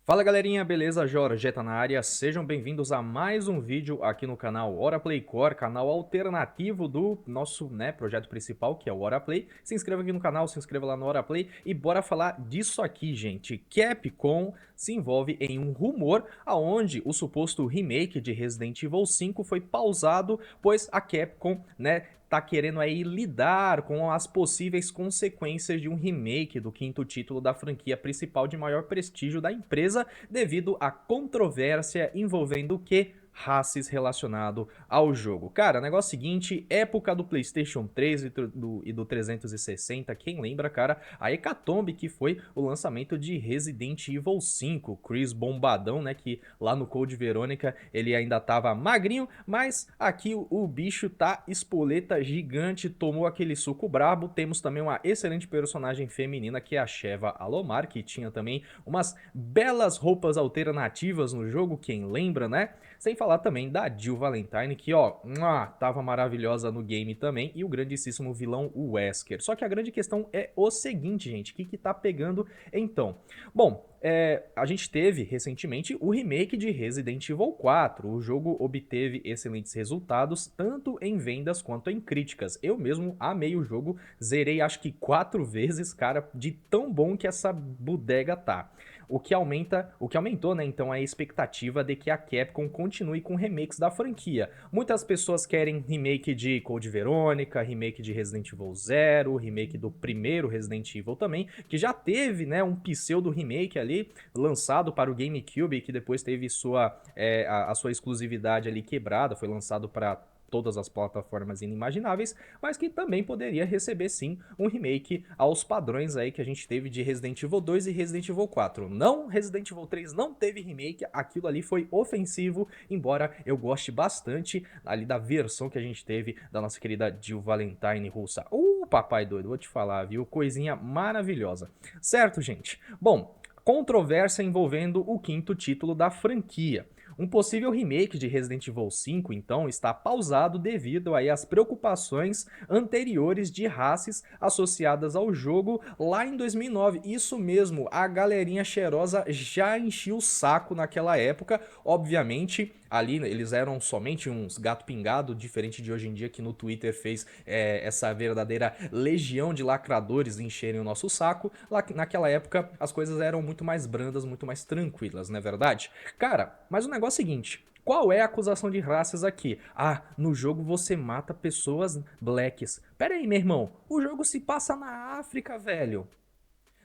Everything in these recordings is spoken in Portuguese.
Fala galerinha, beleza? Jorgeta na área, sejam bem-vindos a mais um vídeo aqui no canal Hora Play Core, canal alternativo do nosso projeto principal, que é o Hora Play. Se inscreva aqui no canal, se inscreva lá no Hora Play e bora falar disso aqui, gente. Capcom se envolve em um rumor aonde o suposto remake de Resident Evil 5 foi pausado, pois a Capcom, tá querendo aí lidar com as possíveis consequências de um remake do quinto título da franquia principal de maior prestígio da empresa, devido à controvérsia envolvendo o que? Races relacionado ao jogo. Cara, negócio seguinte, época do PlayStation 3 e do 360, quem lembra, cara, a hecatombe que foi o lançamento de Resident Evil 5, Chris bombadão, né, que lá no Code Verônica ele ainda tava magrinho, mas aqui o bicho tá espoleta gigante, tomou aquele suco brabo. Temos também uma excelente personagem feminina que é a Sheva Alomar, que tinha também umas belas roupas alternativas no jogo, quem lembra, né? Sem falar também da Jill Valentine, que ó, tava maravilhosa no game também, e o grandíssimo vilão, o Wesker. Só que a grande questão é o seguinte, gente, o que tá pegando então? Bom, a gente teve recentemente o remake de Resident Evil 4. O jogo obteve excelentes resultados, tanto em vendas quanto em críticas. Eu mesmo amei o jogo, zerei acho que 4 vezes, cara, de tão bom que essa bodega tá. O que aumentou, né, então, a expectativa de que a Capcom continue com remakes da franquia. Muitas pessoas querem remake de Code Verônica, remake de Resident Evil 0, remake do primeiro Resident Evil também, que já teve, né, um pseudo remake ali, lançado para o GameCube, que depois teve a sua exclusividade ali quebrada, foi lançado para todas as plataformas inimagináveis, mas que também poderia receber sim um remake aos padrões aí que a gente teve de Resident Evil 2 e Resident Evil 4. Não, Resident Evil 3 não teve remake, aquilo ali foi ofensivo, embora eu goste bastante ali da versão que a gente teve da nossa querida Jill Valentine russa. Papai doido, vou te falar, viu? Coisinha maravilhosa. Certo, gente? Bom, controvérsia envolvendo o quinto título da franquia. Um possível remake de Resident Evil 5, então, está pausado devido aí às preocupações anteriores de races associadas ao jogo lá em 2009. Isso mesmo, a galerinha cheirosa já enchia o saco naquela época. Obviamente, ali eles eram somente uns gato pingado, diferente de hoje em dia que no Twitter fez essa verdadeira legião de lacradores encherem o nosso saco. Lá, naquela época, as coisas eram muito mais brandas, muito mais tranquilas, não é verdade? Cara, mas o negócio é o seguinte, qual é a acusação de raças aqui? Ah, no jogo você mata pessoas blacks. Pera aí, meu irmão, o jogo se passa na África, velho.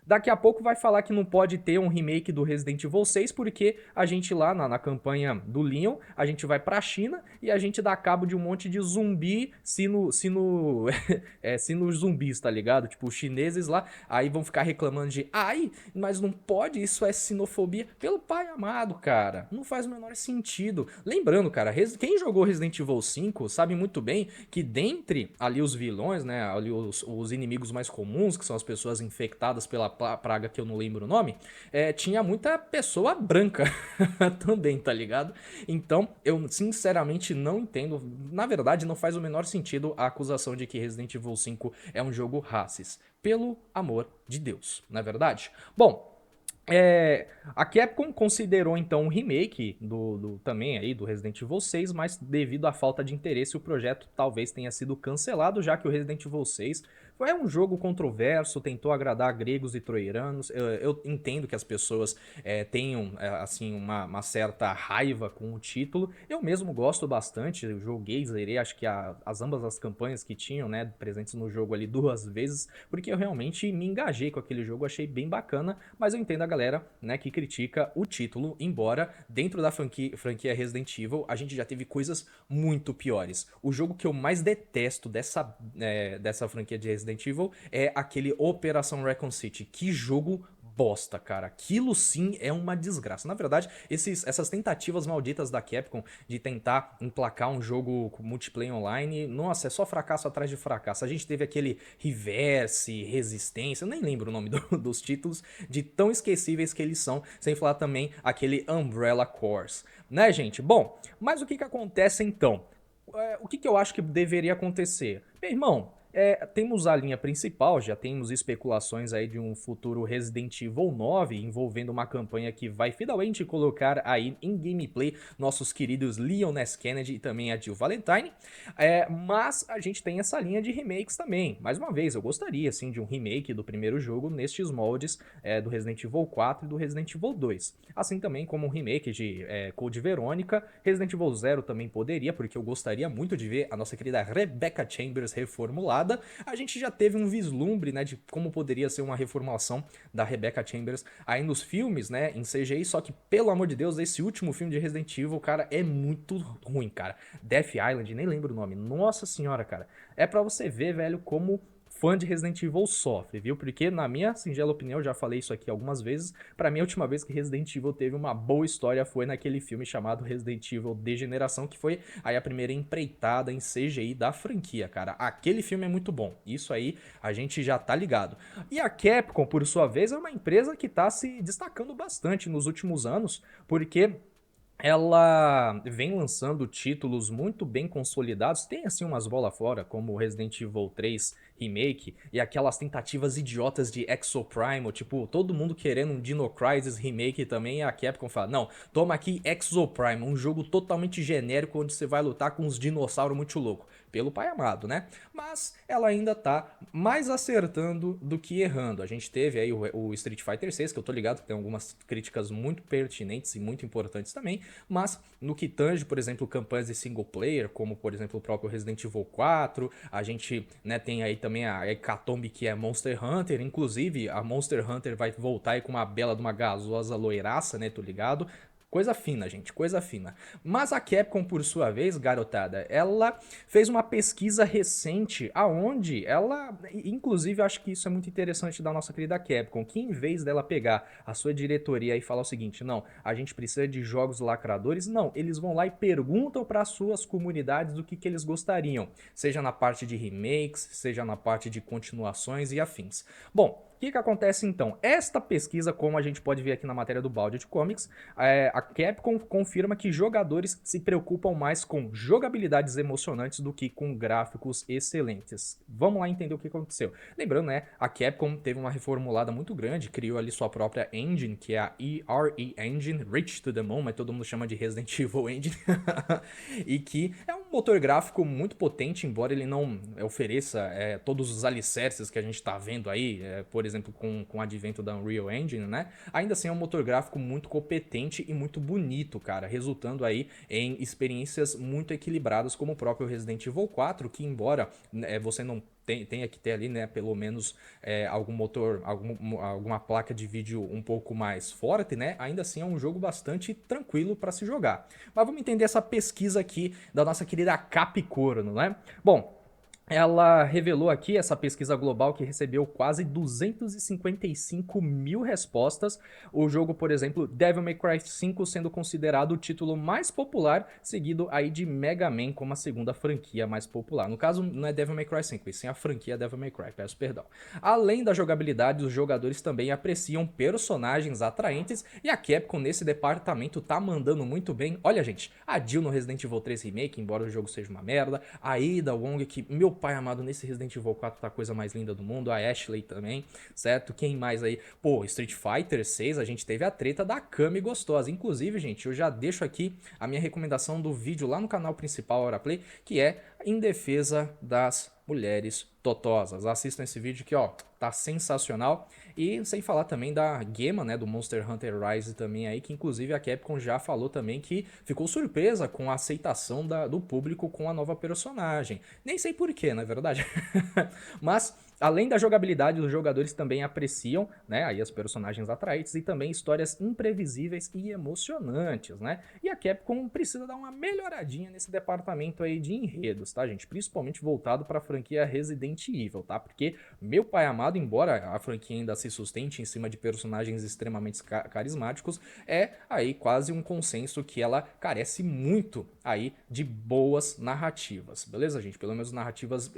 Daqui a pouco vai falar que não pode ter um remake do Resident Evil 6, porque a gente lá na campanha do Leon, a gente vai pra China e a gente dá cabo de um monte de zumbi sino zumbis, tá ligado? Tipo, os chineses lá, aí vão ficar reclamando de ai, mas não pode, isso é sinofobia. Pelo pai amado, cara, não faz o menor sentido. Lembrando, cara, quem jogou Resident Evil 5 sabe muito bem que dentre ali os vilões, né, ali os inimigos mais comuns, que são as pessoas infectadas pela praga que eu não lembro o nome, tinha muita pessoa branca também, tá ligado? Então, eu sinceramente não entendo, na verdade não faz o menor sentido a acusação de que Resident Evil 5 é um jogo racis. Pelo amor de Deus, não é verdade? Bom, a Capcom considerou então um remake também aí do Resident Evil 6, mas devido à falta de interesse o projeto talvez tenha sido cancelado, já que o Resident Evil 6 foi um jogo controverso, tentou agradar gregos e troianos. Eu entendo que as pessoas tenham assim uma certa raiva com o título. Eu mesmo gosto bastante, eu joguei, zerei acho que ambas as campanhas que tinham, né, presentes no jogo ali 2 vezes, porque eu realmente me engajei com aquele jogo, achei bem bacana, mas eu entendo a galera, né, que critica o título, embora dentro da franquia Resident Evil a gente já teve coisas muito piores. O jogo que eu mais detesto dessa franquia de Resident Evil é aquele Operação Raccoon City. Que jogo bosta, cara. Aquilo sim é uma desgraça. Na verdade, essas tentativas malditas da Capcom de tentar emplacar um jogo multiplayer online, nossa, é só fracasso atrás de fracasso. A gente teve aquele Reverse, Resistência, eu nem lembro o nome dos títulos, de tão esquecíveis que eles são, sem falar também aquele Umbrella Corps. Né, gente? Bom, mas o que acontece então? O que eu acho que deveria acontecer? Meu irmão, Temos a linha principal, já temos especulações aí de um futuro Resident Evil 9, envolvendo uma campanha que vai finalmente colocar aí em gameplay nossos queridos Leon S. Kennedy e também a Jill Valentine. Mas a gente tem essa linha de remakes também. Mais uma vez, eu gostaria sim de um remake do primeiro jogo nestes moldes do Resident Evil 4 e do Resident Evil 2. Assim também como um remake de Code Verônica, Resident Evil 0 também poderia, porque eu gostaria muito de ver a nossa querida Rebecca Chambers reformulada. A gente já teve um vislumbre, né, de como poderia ser uma reformulação da Rebecca Chambers aí nos filmes, né, em CGI, só que, pelo amor de Deus, esse último filme de Resident Evil, cara, é muito ruim, cara. Death Island, nem lembro o nome, nossa senhora, cara. É pra você ver, velho, como fã de Resident Evil sofre, viu? Porque, na minha singela opinião, eu já falei isso aqui algumas vezes, pra mim a última vez que Resident Evil teve uma boa história foi naquele filme chamado Resident Evil Degeneração, que foi aí a primeira empreitada em CGI da franquia, cara. Aquele filme é muito bom, isso aí a gente já tá ligado. E a Capcom, por sua vez, é uma empresa que tá se destacando bastante nos últimos anos, porque ela vem lançando títulos muito bem consolidados. Tem assim umas bola fora, como Resident Evil 3 Remake e aquelas tentativas idiotas de Exoprimal, tipo, todo mundo querendo um Dino Crisis Remake também, e a Capcom fala: "Não, toma aqui Exoprimal, um jogo totalmente genérico onde você vai lutar com uns dinossauros muito louco." Pelo pai amado, né? Mas ela ainda tá mais acertando do que errando. A gente teve aí o Street Fighter 6, que eu tô ligado que tem algumas críticas muito pertinentes e muito importantes também, mas no que tange, por exemplo, campanhas de single player, como por exemplo o próprio Resident Evil 4, a gente, né, tem aí também a hecatombe que é Monster Hunter, inclusive a Monster Hunter vai voltar aí com uma bela de uma gasosa loiraça, né, tô ligado? Coisa fina, gente, coisa fina. Mas a Capcom, por sua vez, garotada, ela fez uma pesquisa recente aonde ela, inclusive, eu acho que isso é muito interessante da nossa querida Capcom, que em vez dela pegar a sua diretoria e falar o seguinte: "Não, a gente precisa de jogos lacradores", não, eles vão lá e perguntam para as suas comunidades do que eles gostariam, seja na parte de remakes, seja na parte de continuações e afins. Bom, o que acontece então? Esta pesquisa, como a gente pode ver aqui na matéria do Balde de Comics, a Capcom confirma que jogadores se preocupam mais com jogabilidades emocionantes do que com gráficos excelentes. Vamos lá entender o que aconteceu. Lembrando, né, a Capcom teve uma reformulada muito grande, criou ali sua própria engine, que é a ERE Engine, Reach to the Moon, mas todo mundo chama de Resident Evil Engine, e que é um motor gráfico muito potente, embora ele não ofereça todos os alicerces que a gente está vendo aí, por exemplo, com o advento da Unreal Engine, né? Ainda assim é um motor gráfico muito competente e muito bonito, cara, resultando aí em experiências muito equilibradas, como o próprio Resident Evil 4, que embora você não tenha que ter ali, né, pelo menos algum motor, alguma placa de vídeo um pouco mais forte, né, ainda assim é um jogo bastante tranquilo para se jogar. Mas vamos entender essa pesquisa aqui da nossa querida Capcorno, né? Bom, ela revelou aqui essa pesquisa global que recebeu quase 255 mil respostas. O jogo, por exemplo, Devil May Cry 5 sendo considerado o título mais popular, seguido aí de Mega Man como a segunda franquia mais popular. No caso, não é Devil May Cry 5, e sim a franquia Devil May Cry, peço perdão. Além da jogabilidade, os jogadores também apreciam personagens atraentes e a Capcom nesse departamento tá mandando muito bem. Olha, gente, a Jill no Resident Evil 3 Remake, embora o jogo seja uma merda, a Ada Wong, que meu pai amado, nesse Resident Evil 4 tá a coisa mais linda do mundo, a Ashley também, certo? Quem mais aí? Pô, Street Fighter 6, a gente teve a treta da Kami gostosa. Inclusive, gente, eu já deixo aqui a minha recomendação do vídeo lá no canal principal Oraplay, que é em defesa das mulheres totosas. Assistam esse vídeo que, ó, tá sensacional. E sem falar também da Gema, né, do Monster Hunter Rise também aí, que inclusive a Capcom já falou também que ficou surpresa com a aceitação do público com a nova personagem. Nem sei porquê, na é verdade. Mas além da jogabilidade, os jogadores também apreciam, né, aí as personagens atraentes e também histórias imprevisíveis e emocionantes, né? E a Capcom precisa dar uma melhoradinha nesse departamento aí de enredos, tá, gente? Principalmente voltado para a franquia Resident Evil, tá? Porque meu pai amado, embora a franquia ainda se sustente em cima de personagens extremamente carismáticos, é aí quase um consenso que ela carece muito aí de boas narrativas, beleza, gente? Pelo menos narrativas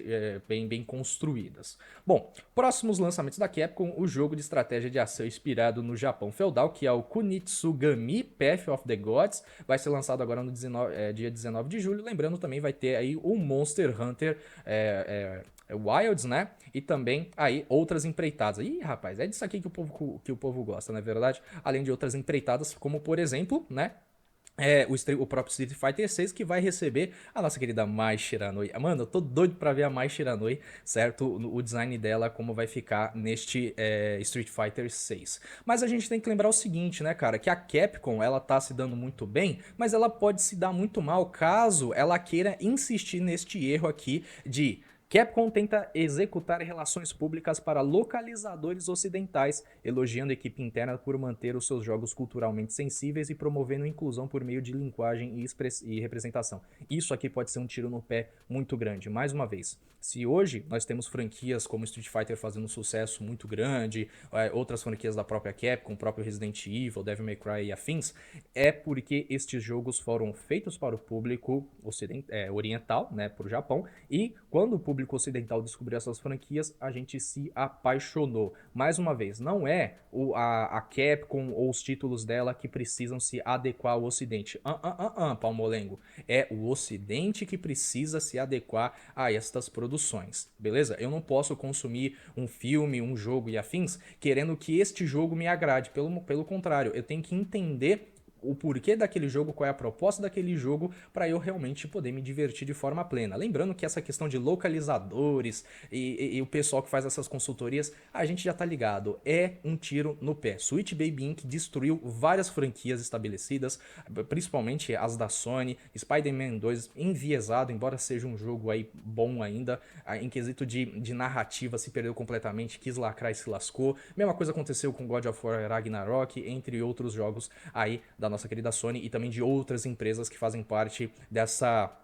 bem construídas. Bom, próximos lançamentos da Capcom, o jogo de estratégia de ação inspirado no Japão feudal, que é o Kunitsugami Path of the Gods, vai ser lançado agora no dia 19 de julho. Lembrando, também vai ter aí o Monster Hunter Wilds, né? E também aí outras empreitadas. Ih, rapaz, é disso aqui que o povo gosta, não é verdade? Além de outras empreitadas, como por exemplo, né? O próprio Street Fighter 6 que vai receber a nossa querida Mai Shiranui. Mano, eu tô doido pra ver a Mai Shiranui, certo? O design dela, como vai ficar neste Street Fighter 6. Mas a gente tem que lembrar o seguinte, né, cara? Que a Capcom, ela tá se dando muito bem, mas ela pode se dar muito mal caso ela queira insistir neste erro aqui de Capcom tenta executar relações públicas para localizadores ocidentais, elogiando a equipe interna por manter os seus jogos culturalmente sensíveis e promovendo inclusão por meio de linguagem e representação. Isso aqui pode ser um tiro no pé muito grande. Mais uma vez, se hoje nós temos franquias como Street Fighter fazendo um sucesso muito grande, outras franquias da própria Capcom, o próprio Resident Evil, Devil May Cry e afins, é porque estes jogos foram feitos para o público oriental, né, para o Japão, e quando o público ocidental descobriu essas franquias, a gente se apaixonou. Mais uma vez, não é a Capcom ou os títulos dela que precisam se adequar ao ocidente. Palmolengo. É o ocidente que precisa se adequar a estas produções, beleza? Eu não posso consumir um filme, um jogo e afins querendo que este jogo me agrade. Pelo contrário, eu tenho que entender o porquê daquele jogo, qual é a proposta daquele jogo, para eu realmente poder me divertir de forma plena. Lembrando que essa questão de localizadores e o pessoal que faz essas consultorias, a gente já tá ligado, é um tiro no pé. Sweet Baby Inc. destruiu várias franquias estabelecidas, principalmente as da Sony, Spider-Man 2 enviesado, embora seja um jogo aí bom ainda, em quesito de narrativa se perdeu completamente, quis lacrar e se lascou. Mesma coisa aconteceu com God of War Ragnarok, entre outros jogos aí da nossa querida Sony e também de outras empresas que fazem parte dessa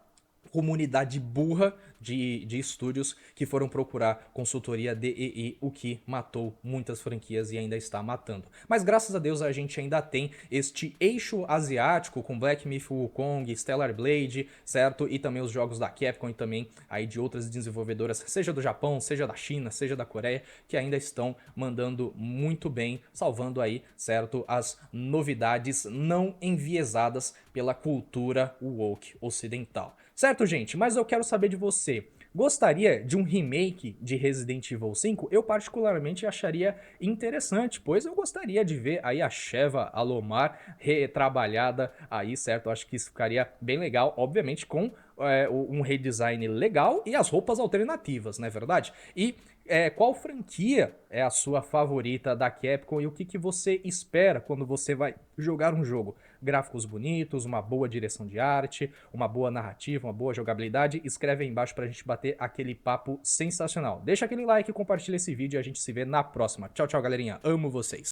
comunidade burra de estúdios que foram procurar consultoria DEI, o que matou muitas franquias e ainda está matando. Mas graças a Deus a gente ainda tem este eixo asiático com Black Myth Wukong, Stellar Blade, certo? E também os jogos da Capcom e também aí de outras desenvolvedoras, seja do Japão, seja da China, seja da Coreia, que ainda estão mandando muito bem, salvando aí, certo? As novidades não enviesadas pela cultura woke ocidental. Certo, gente? Mas eu quero saber de você. Gostaria de um remake de Resident Evil 5? Eu particularmente acharia interessante, pois eu gostaria de ver aí a Sheva Alomar retrabalhada aí, certo? Eu acho que isso ficaria bem legal, obviamente com um redesign legal e as roupas alternativas, não é verdade? E qual franquia é a sua favorita da Capcom e o que você espera quando você vai jogar um jogo? Gráficos bonitos, uma boa direção de arte, uma boa narrativa, uma boa jogabilidade? Escreve aí embaixo pra gente bater aquele papo sensacional. Deixa aquele like, compartilha esse vídeo e a gente se vê na próxima. Tchau, tchau, galerinha. Amo vocês.